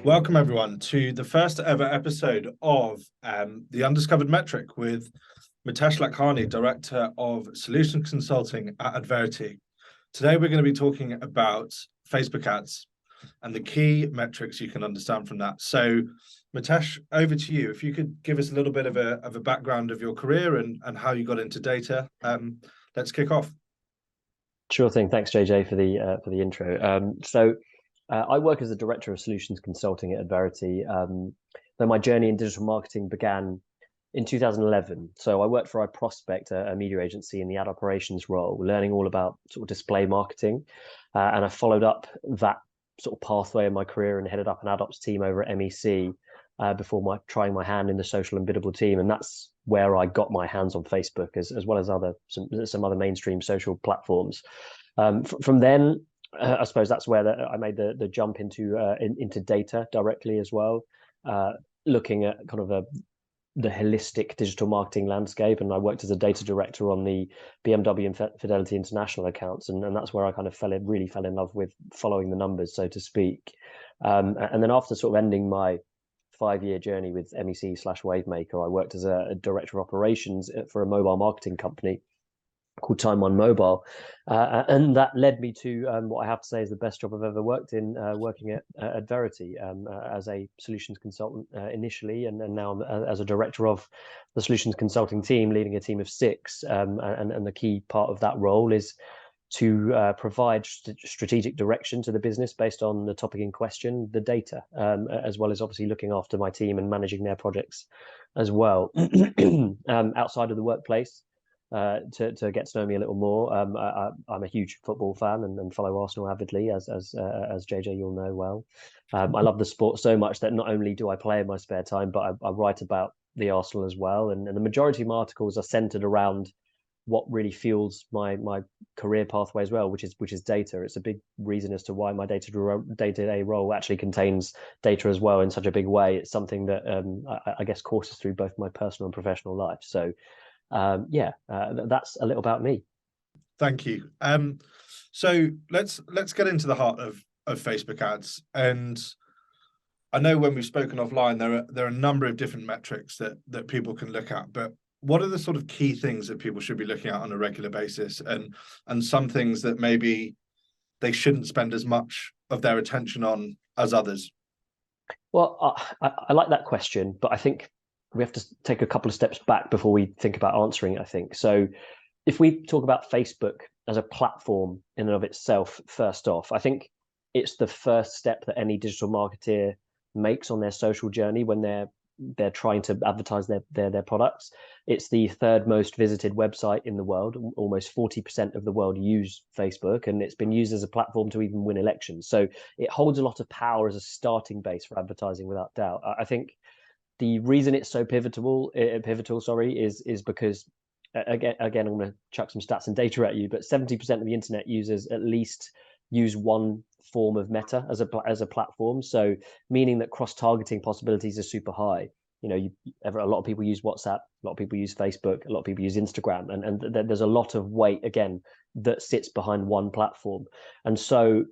Welcome, everyone, to the first ever episode of the Undiscovered Metric with Mitesh, Lakhani, Director of Solutions Consulting at Adverity. Today, we're going to be talking about Facebook ads and the key metrics you can understand from that. So, Mitesh, over to you. If you could give us a little bit of a background of your career and how you got into data, let's kick off. Sure thing. Thanks, JJ, for the intro. I work as a director of solutions consulting at Adverity. Though my journey in digital marketing began in 2011. So I worked for iProspect, a media agency, in the ad operations role, learning all about sort of display marketing. And I followed up that sort of pathway in my career and headed up an ad ops team over at MEC before trying my hand in the social and biddable team. And that's where I got my hands on Facebook, as well as some other mainstream social platforms. From then, I suppose that's where I made the jump into data directly as well, looking at kind of the holistic digital marketing landscape. And I worked as a data director on the BMW and Fidelity International accounts, and that's where I kind of really fell in love with following the numbers, so to speak. And then after sort of ending my 5-year journey with MEC/Wavemaker, I worked as a director of operations for a mobile marketing company called Time One Mobile, and that led me to what I have to say is the best job I've ever worked in, working at Adverity as a solutions consultant initially, and now as a director of the solutions consulting team, leading a team of 6. And the key part of that role is to provide strategic direction to the business based on the topic in question, the data, as well as obviously looking after my team and managing their projects as well. Outside of the workplace, to get to know me a little more, I'm a huge football fan and follow Arsenal avidly, as JJ you'll know well. I love the sport so much that not only do I play in my spare time, but I write about the Arsenal as well. And the majority of my articles are centered around what really fuels my career pathway as well, which is data. It's a big reason as to why my day-to-day role actually contains data as well in such a big way. It's something that I guess courses through both my personal and professional life. So that's a little about me. Thank you. So let's get into the heart of Facebook ads. And I know when we've spoken offline, there are a number of different metrics that people can look at, but what are the sort of key things that people should be looking at on a regular basis, and some things that maybe they shouldn't spend as much of their attention on as others? Well, I like that question, but I think we have to take a couple of steps back before we think about answering it, I think. So if we talk about Facebook as a platform in and of itself, first off, I think it's the first step that any digital marketer makes on their social journey when they're trying to advertise their products. It's the 3rd most visited website in the world. Almost 40% of the world use Facebook, and it's been used as a platform to even win elections. So it holds a lot of power as a starting base for advertising, without doubt. I think the reason it's so pivotal, is because, again, I'm going to chuck some stats and data at you, but 70% of the internet users at least use one form of Meta as a platform. So meaning that cross-targeting possibilities are super high. You know, a lot of people use WhatsApp, a lot of people use Facebook, a lot of people use Instagram, and there's a lot of weight, again, that sits behind one platform. And so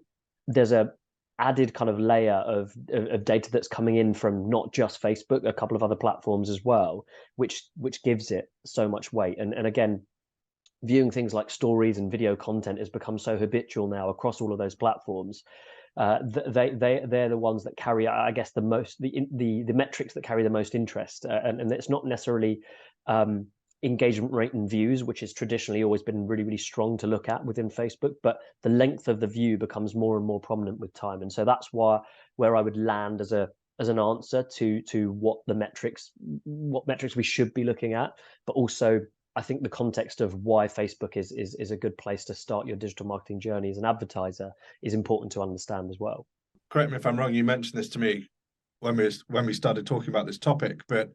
there's a added kind of layer of data that's coming in from not just Facebook, a couple of other platforms as well, which gives it so much weight. And again, viewing things like stories and video content has become so habitual now across all of those platforms. They're the ones that carry, I guess, the metrics that carry the most interest, and it's not necessarily engagement rate and views, which has traditionally always been really, really strong to look at within Facebook, but the length of the view becomes more and more prominent with time. And so that's where I would land as an answer to what metrics we should be looking at. But also, I think the context of why Facebook is a good place to start your digital marketing journey as an advertiser is important to understand as well. Correct me if I'm wrong, you mentioned this to me when we started talking about this topic, but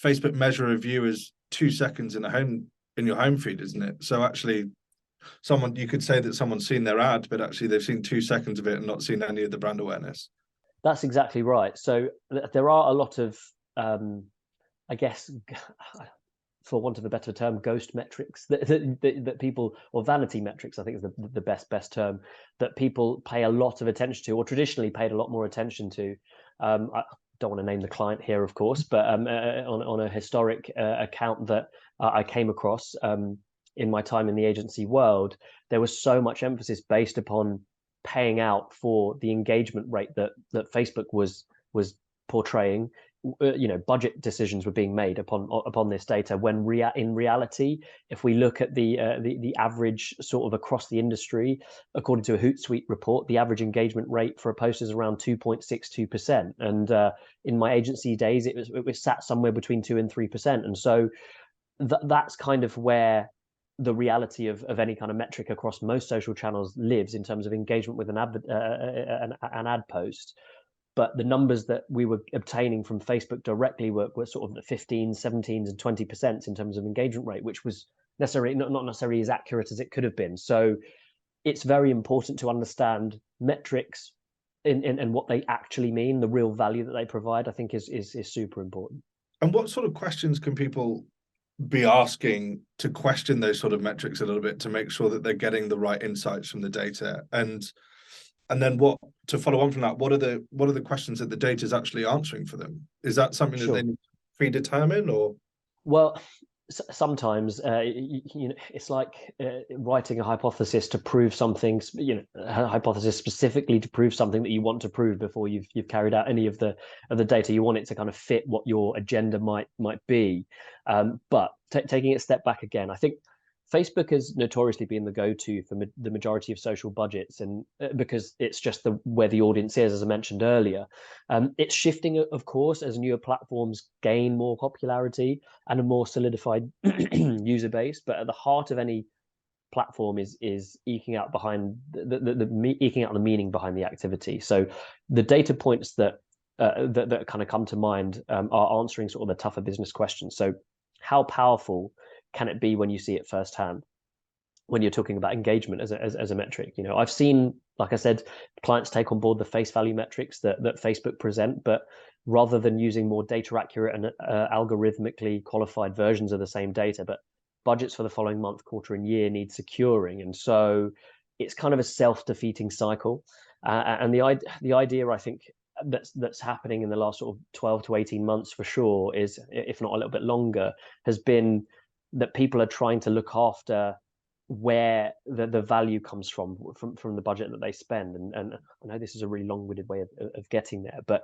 Facebook measure a view as 2 seconds in your home feed, isn't it? So actually, you could say that someone's seen their ad, but actually they've seen 2 seconds of it and not seen any of the brand awareness. That's exactly right. So there are a lot of, I guess, for want of a better term, ghost metrics that people, or vanity metrics, I think is the best term, that people pay a lot of attention to, or traditionally paid a lot more attention to. I don't want to name the client here, of course, but on a historic account that I came across in my time in the agency world, there was so much emphasis based upon paying out for the engagement rate that Facebook was portraying. Budget decisions were being made upon this data, when in reality, if we look at the average sort of across the industry, according to a Hootsuite report, the average engagement rate for a post is around 2.62%, and in my agency days it was sat somewhere between 2 and 3%. And so that's kind of where the reality of any kind of metric across most social channels lives, in terms of engagement with an ad post. But the numbers that we were obtaining from Facebook directly were sort of the 15, 17, and 20% in terms of engagement rate, which was not necessarily as accurate as it could have been. So it's very important to understand metrics and what they actually mean, the real value that they provide, I think is super important. And what sort of questions can people be asking to question those sort of metrics a little bit, to make sure that they're getting the right insights from the data? And then what, to follow on from that, what are the questions that the data is actually answering for them? Is that something that they need to predetermine, or? Well, sometimes it's like writing a hypothesis to prove something, a hypothesis specifically to prove something that you want to prove before you've carried out any of the data. You want it to kind of fit what your agenda might be. But taking it a step back again, I think Facebook has notoriously been the go-to for the majority of social budgets, and because it's just where the audience is, as I mentioned earlier. It's shifting, of course, as newer platforms gain more popularity and a more solidified user base. But at the heart of any platform is eking out behind eking out the meaning behind the activity. So the data points that kind of come to mind are answering sort of the tougher business questions. So how powerful can it be when you see it firsthand, when you're talking about engagement as a metric? I've seen, like I said, clients take on board the face value metrics that Facebook present, but rather than using more data accurate and algorithmically qualified versions of the same data, but budgets for the following month, quarter, and year need securing. And so it's kind of a self-defeating cycle. And the idea, I think, that's happening in the last sort of 12 to 18 months for sure, is, if not a little bit longer, has been that people are trying to look after where the value comes from the budget that they spend. And I know this is a really long-winded way of getting there, but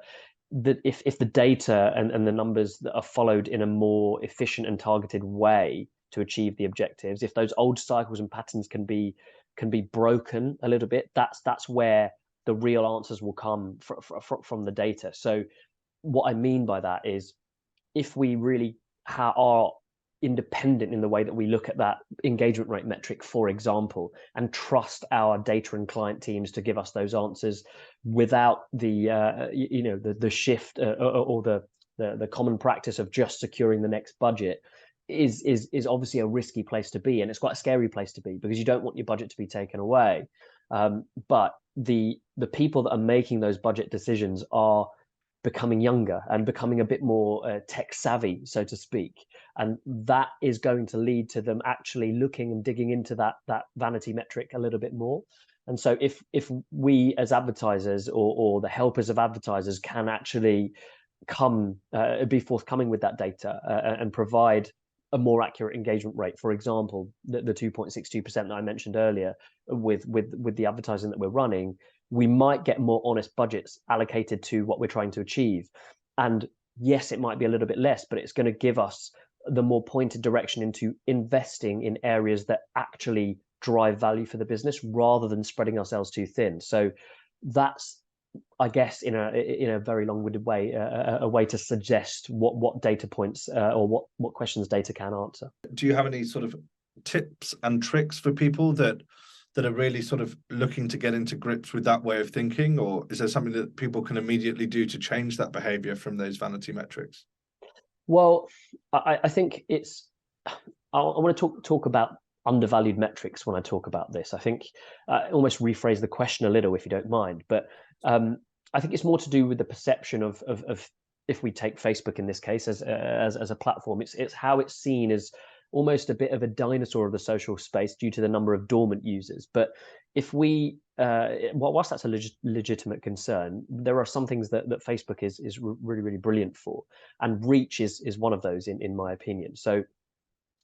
if the data and the numbers that are followed in a more efficient and targeted way to achieve the objectives, if those old cycles and patterns can be broken a little bit, that's where the real answers will come from the data. So what I mean by that is, if we really are independent in the way that we look at that engagement rate metric, for example, and trust our data and client teams to give us those answers without the shift or the common practice of just securing the next budget, is obviously a risky place to be, and it's quite a scary place to be, because you don't want your budget to be taken away. But the people that are making those budget decisions are becoming younger and becoming a bit more tech savvy, so to speak, and that is going to lead to them actually looking and digging into that vanity metric a little bit more. And so if we as advertisers or the helpers of advertisers can actually be forthcoming with that data and provide a more accurate engagement rate, for example, the 2.62% that I mentioned earlier with the advertising that we're running, we might get more honest budgets allocated to what we're trying to achieve. And yes, it might be a little bit less, but it's going to give us the more pointed direction into investing in areas that actually drive value for the business, rather than spreading ourselves too thin. So that's, I guess, in a very long-winded way, a way to suggest what data points or what questions data can answer. Do you have any sort of tips and tricks for people that are really sort of looking to get into grips with that way of thinking, or is there something that people can immediately do to change that behavior from those vanity metrics? Well, I think I want to talk about undervalued metrics when I talk about this. I think almost rephrase the question a little, if you don't mind, but I think it's more to do with the perception of if we take Facebook in this case as a platform, it's how it's seen as almost a bit of a dinosaur of the social space due to the number of dormant users. But if we, whilst that's a legitimate concern, there are some things that Facebook is really, really brilliant for, and reach is one of those in my opinion. So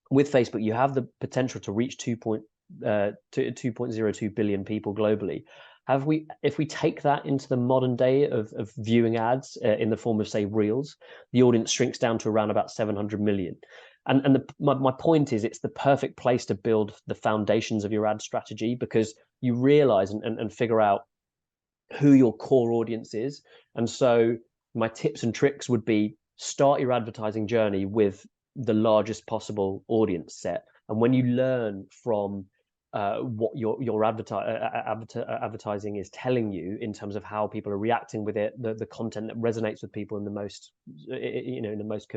with Facebook, you have the potential to reach 2.02 billion people globally. If we take that into the modern day of viewing ads in the form of, say, Reels, the audience shrinks down to around about 700 million. And my point is, it's the perfect place to build the foundations of your ad strategy, because you realize and figure out who your core audience is. And so my tips and tricks would be, start your advertising journey with the largest possible audience set. And when you learn from what your advertising is telling you in terms of how people are reacting with it, the content that resonates with people in the most, in the most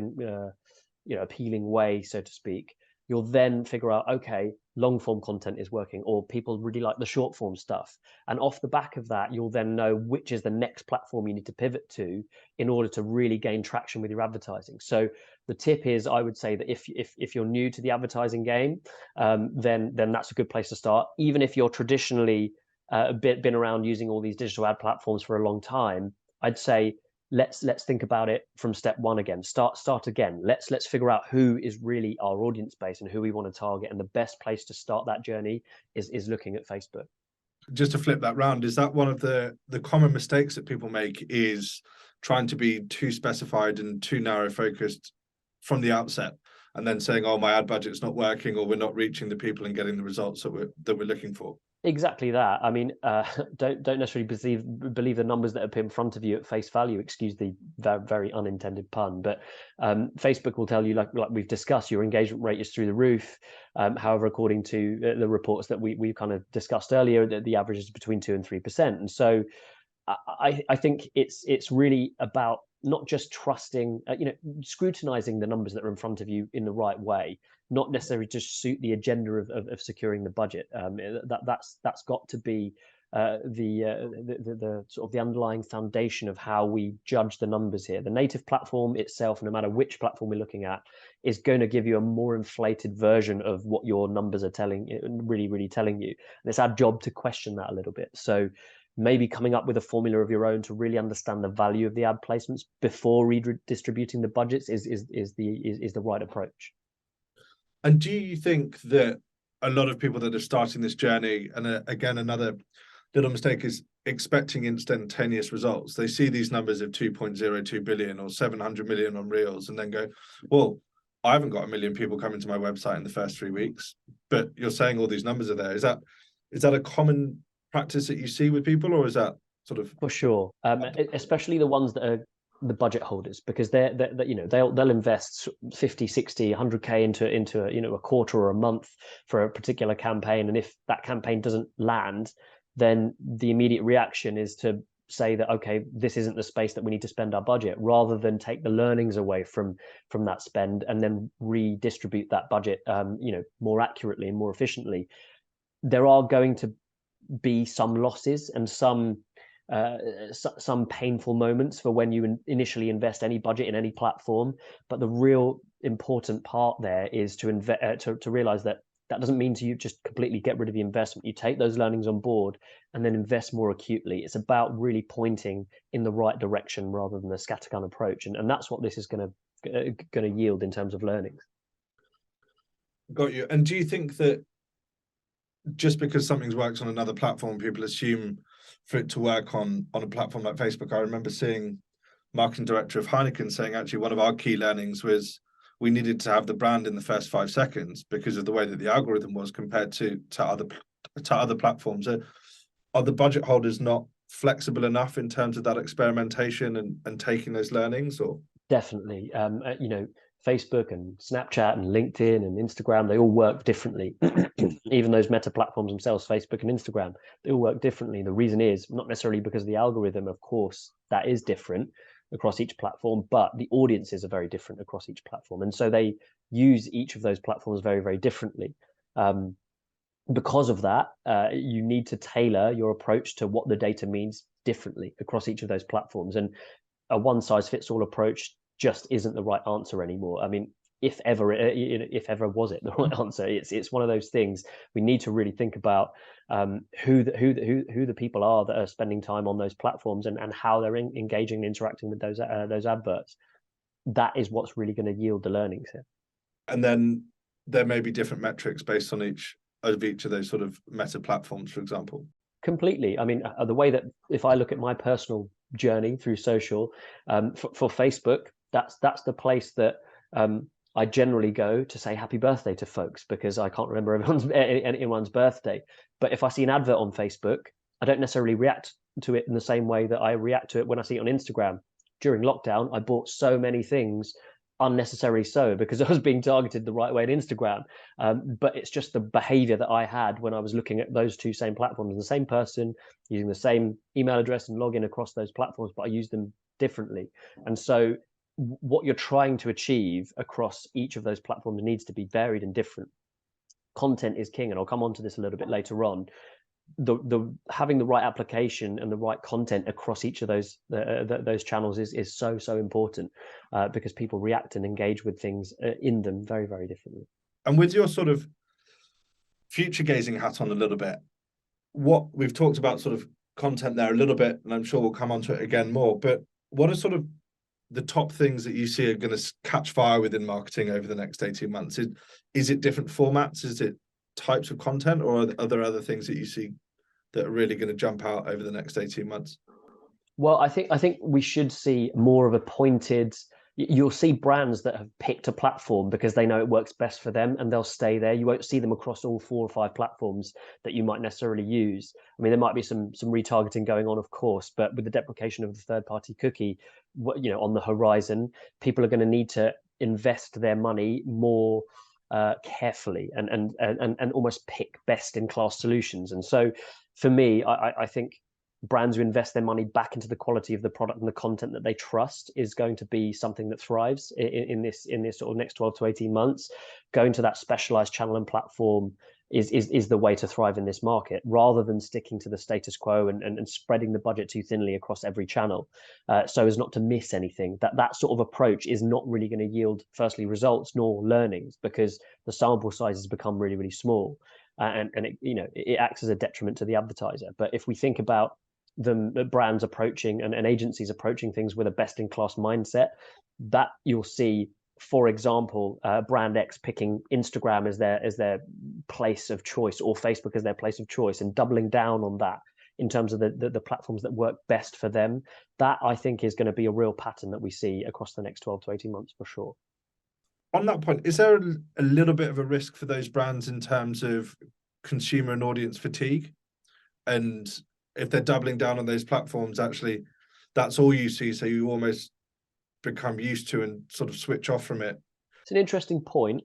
appealing way, so to speak, you'll then figure out, okay, long form content is working, or people really like the short form stuff. And off the back of that, you'll then know which is the next platform you need to pivot to in order to really gain traction with your advertising. So the tip is, I would say that if you're new to the advertising game, then that's a good place to start. Even if you're traditionally been around using all these digital ad platforms for a long time, I'd say let's think about it from step one again. Start again. Let's figure out who is really our audience base and who we want to target. And the best place to start that journey is looking at Facebook. Just to flip that round, is that one of the common mistakes that people make, is trying to be too specified and too narrow focused from the outset, and then saying, oh, my ad budget's not working, or we're not reaching the people and getting the results that we're looking for? Exactly that. I mean, don't necessarily believe the numbers that appear in front of you at face value. Excuse the very unintended pun, but Facebook will tell you, like we've discussed, your engagement rate is through the roof. However, according to the reports that we kind of discussed earlier, the average is between 2 and 3%. And so I think it's really about not just trusting, scrutinizing the numbers that are in front of you in the right way, not necessarily just suit the agenda of securing the budget. That's got to be the sort of the underlying foundation of how we judge the numbers here. The native platform itself, no matter which platform we're looking at, is going to give you a more inflated version of what your numbers are really telling you. And it's our job to question that a little bit. So maybe coming up with a formula of your own to really understand the value of the ad placements before redistributing the budgets is the right approach. And do you think that a lot of people that are starting this journey, and again, another little mistake is expecting instantaneous results? They see these numbers of 2.02 billion or 700 million on Reels and then go, well, I haven't got 1 million people coming to my website in the first 3 weeks, but you're saying all these numbers are there. Is that a common practice that you see with people, or is that sort of? For sure, especially the ones that are the budget holders, because they'll invest 50, 60, 100k into a quarter or a month for a particular campaign, and if that campaign doesn't land, then the immediate reaction is to say that, okay, this isn't the space that we need to spend our budget, rather than take the learnings away from that spend and then redistribute that budget more accurately and more efficiently. There are going to be some losses and some painful moments for when you initially invest any budget in any platform, but the real important part there is to realize that doesn't mean to you just completely get rid of the investment. You take those learnings on board and then invest more acutely. It's about really pointing in the right direction rather than a scattergun approach, and that's what this is going to yield in terms of learnings. Got you. And do you think that just because something works on another platform, people assume for it to work on a platform like Facebook? I remember seeing marketing director of Heineken saying, actually, one of our key learnings was we needed to have the brand in the first 5 seconds because of the way that the algorithm was compared to other platforms. Are the budget holders not flexible enough in terms of that experimentation and taking those learnings? Or definitely, Facebook and Snapchat and LinkedIn and Instagram, they all work differently. Even those meta platforms themselves, Facebook and Instagram, they all work differently. The reason is not necessarily because of the algorithm, of course, that is different across each platform, but the audiences are very different across each platform. And so they use each of those platforms very, very differently. Because of that, you need to tailor your approach to what the data means differently across each of those platforms. And a one-size-fits-all approach just isn't the right answer anymore. I mean, if ever was it the right answer, it's one of those things we need to really think about who the people are that are spending time on those platforms and how they're engaging and interacting with those adverts. That is what's really going to yield the learnings here. And then there may be different metrics based on each of those sort of meta platforms, for example. Completely. I mean, the way that if I look at my personal journey through social, for Facebook, that's the place that I generally go to say happy birthday to folks, because I can't remember anyone's birthday. But if I see an advert on Facebook, I don't necessarily react to it in the same way that I react to it when I see it on Instagram. During lockdown, I bought so many things unnecessarily so because I was being targeted the right way on Instagram. But it's just the behavior that I had when I was looking at those two same platforms, the same person using the same email address and login across those platforms, but I used them differently. And so what you're trying to achieve across each of those platforms needs to be varied and different. Content is king, and I'll come on to this a little bit later on. The having the right application and the right content across each of those channels is so important, because people react and engage with things in them very, very differently. And with your sort of future gazing hat on a little bit, what we've talked about sort of content there a little bit, and I'm sure we'll come on to it again more, but what are sort of the top things that you see are going to catch fire within marketing over the next 18 months? Is it different formats? Is it types of content, or are there other things that you see that are really going to jump out over the next 18 months? Well, I think we should see more of a pointed. You'll see brands that have picked a platform because they know it works best for them, and they'll stay there. You won't see them across all 4 or 5 platforms that you might necessarily use. I mean, there might be some retargeting going on, of course, but with the deprecation of the third-party cookie, on the horizon, people are going to need to invest their money more carefully and almost pick best-in-class solutions. And so, for me, I think brands who invest their money back into the quality of the product and the content that they trust is going to be something that thrives in this sort of next 12 to 18 months. Going to that specialized channel and platform is the way to thrive in this market, rather than sticking to the status quo and spreading the budget too thinly across every channel, so as not to miss anything. That sort of approach is not really going to yield, firstly, results nor learnings, because the sample size has become really, really small, and it acts as a detriment to the advertiser. But if we think about the brands approaching and agencies approaching things with a best-in-class mindset, that you'll see, for example, brand X picking Instagram as their place of choice, or Facebook as their place of choice, and doubling down on that in terms of the platforms that work best for them. That, I think, is going to be a real pattern that we see across the next 12 to 18 months for sure. On that point, is there a little bit of a risk for those brands in terms of consumer and audience fatigue? And if they're doubling down on those platforms, actually, that's all you see, so you almost become used to and sort of switch off from it. It's an interesting point.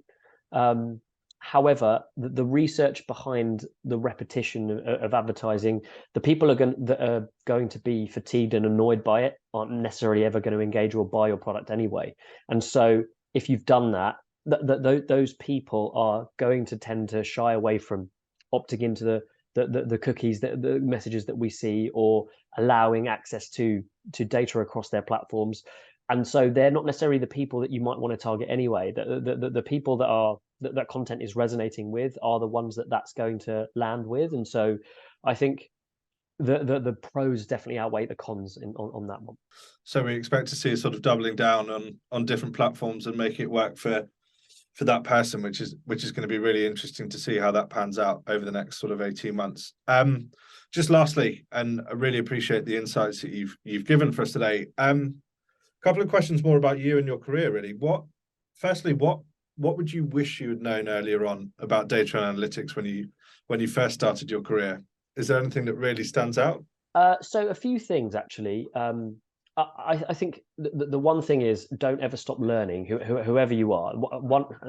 However, the research behind the repetition of advertising, the people that are going to be fatigued and annoyed by it aren't necessarily ever going to engage or buy your product anyway. And so if you've done that, those people are going to tend to shy away from opting into the cookies, the messages that we see, or allowing access to data across their platforms. And so they're not necessarily the people that you might want to target anyway. The people that content is resonating with are the ones that's going to land with. And so I think the pros definitely outweigh the cons on that one. So we expect to see a sort of doubling down on different platforms and making it work for that person, which is going to be really interesting to see how that pans out over the next sort of 18 months. Just lastly, and I really appreciate the insights that you've given for us today. Couple of questions more about you and your career, really. What would you wish you had known earlier on about data and analytics when you first started your career? Is there anything that really stands out? So a few things, actually. I think the one thing is, don't ever stop learning, whoever you are.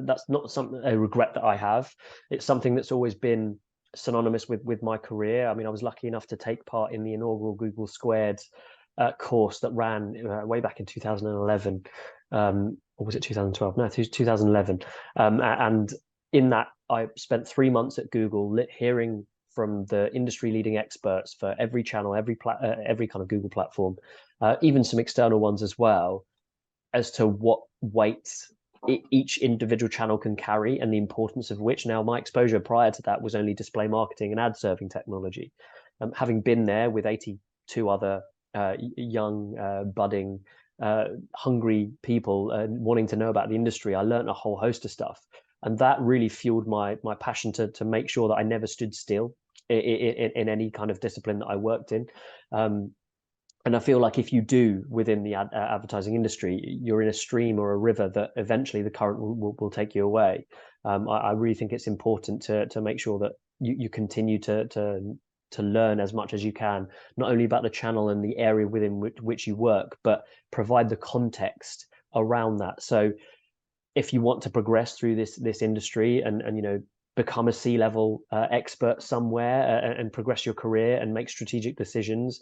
That's not a regret that I have. It's something that's always been synonymous with my career. I mean, I was lucky enough to take part in the inaugural Google Squared course that ran way back in 2011, or was it 2012? No, it was 2011. And in that, I spent 3 months at Google hearing from the industry leading experts for every channel, every kind of Google platform, even some external ones as well, as to what weight each individual channel can carry and the importance of which. Now, my exposure prior to that was only display marketing and ad serving technology. Having been there with 82 other young, budding, hungry people wanting to know about the industry, I learned a whole host of stuff. And that really fueled my passion to make sure that I never stood still in any kind of discipline that I worked in. And I feel like if you do within the advertising industry, you're in a stream or a river that eventually the current will take you away. I really think it's important to make sure that you continue to learn as much as you can, not only about the channel and the area within which you work, but provide the context around that. So if you want to progress through this industry and become a C-level expert somewhere and progress your career and make strategic decisions,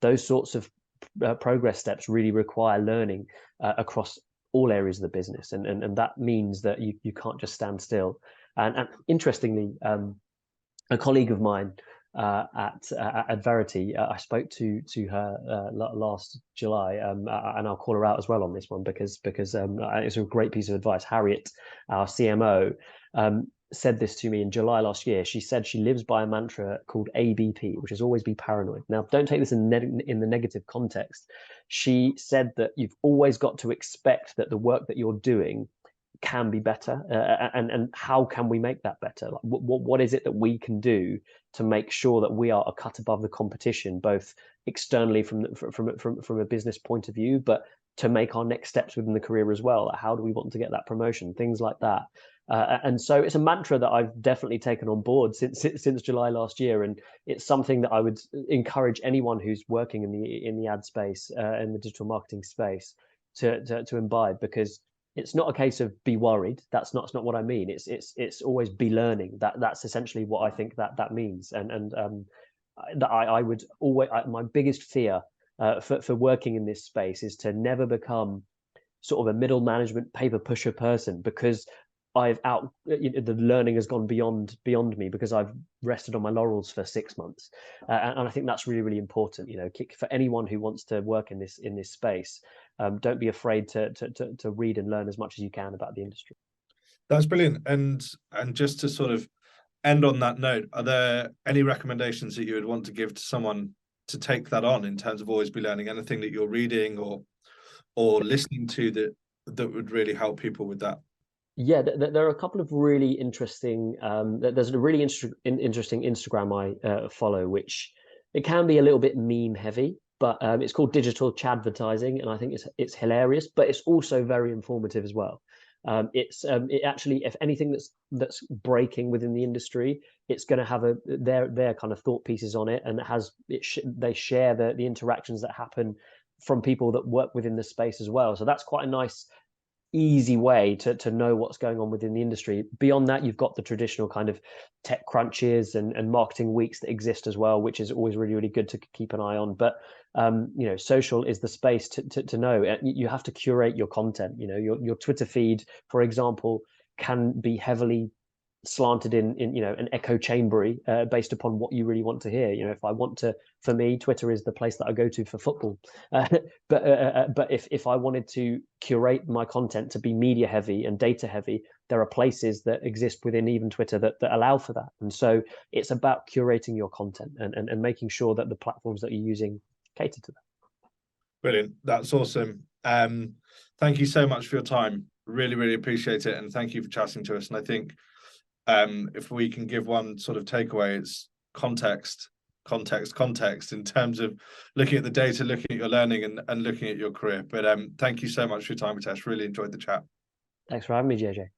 those sorts of progress steps really require learning across all areas of the business, and that means that you can't just stand still. And interestingly, a colleague of mine at Adverity, I spoke to her last July, and I'll call her out as well on this one because it's a great piece of advice. Harriet, our CMO, said this to me in July last year. She said she lives by a mantra called ABP, which is always be paranoid. Now, don't take this in the negative context. She said that you've always got to expect that the work that you're doing can be better, and how can we make that better? Like, what is it that we can do to make sure that we are a cut above the competition, both externally from a business point of view, but to make our next steps within the career as well? How do we want to get that promotion? Things like that. And so it's a mantra that I've definitely taken on board since July last year, and it's something that I would encourage anyone who's working in the ad space, in the digital marketing space, to imbibe, because it's not a case of be worried. That's not what I mean. It's always be learning. That's essentially what I think that means. And I would always, my biggest fear for working in this space is to never become sort of a middle management paper pusher person, because the learning has gone beyond me, because I've rested on my laurels for 6 months, and I think that's really, really important. For anyone who wants to work in this space, don't be afraid to read and learn as much as you can about the industry. That's brilliant. And just to sort of end on that note, are there any recommendations that you would want to give to someone to take that on in terms of always be learning? Anything that you're reading or listening to that would really help people with that? Yeah, there are a couple of really interesting. There's a really interesting Instagram I follow, which it can be a little bit meme heavy, but it's called Digital Chadvertising, and I think it's hilarious, but it's also very informative as well. It actually, if anything that's breaking within the industry, it's going to have their kind of thought pieces on it, and they share the interactions that happen from people that work within the space as well. So that's quite a nice, easy way to know what's going on within the industry. Beyond that, you've got the traditional kind of tech crunches and marketing weeks that exist as well, which is always really, really good to keep an eye on. But social is the space to know. You have to curate your content. Your Twitter feed, for example, can be heavily slanted in an echo chambery based upon what you really want to hear. If I want to, for me, Twitter is the place that I go to for football. But if I wanted to curate my content to be media heavy and data heavy, there are places that exist within even Twitter that allow for that. And so it's about curating your content and making sure that the platforms that you're using cater to that. Brilliant. That's awesome. Thank you so much for your time. Really, really appreciate it. And thank you for chatting to us. And I think if we can give one sort of takeaway, it's context in terms of looking at the data, looking at your learning and looking at your career. But thank you so much for your time, Mitesh. Really enjoyed the chat. Thanks for having me, JJ.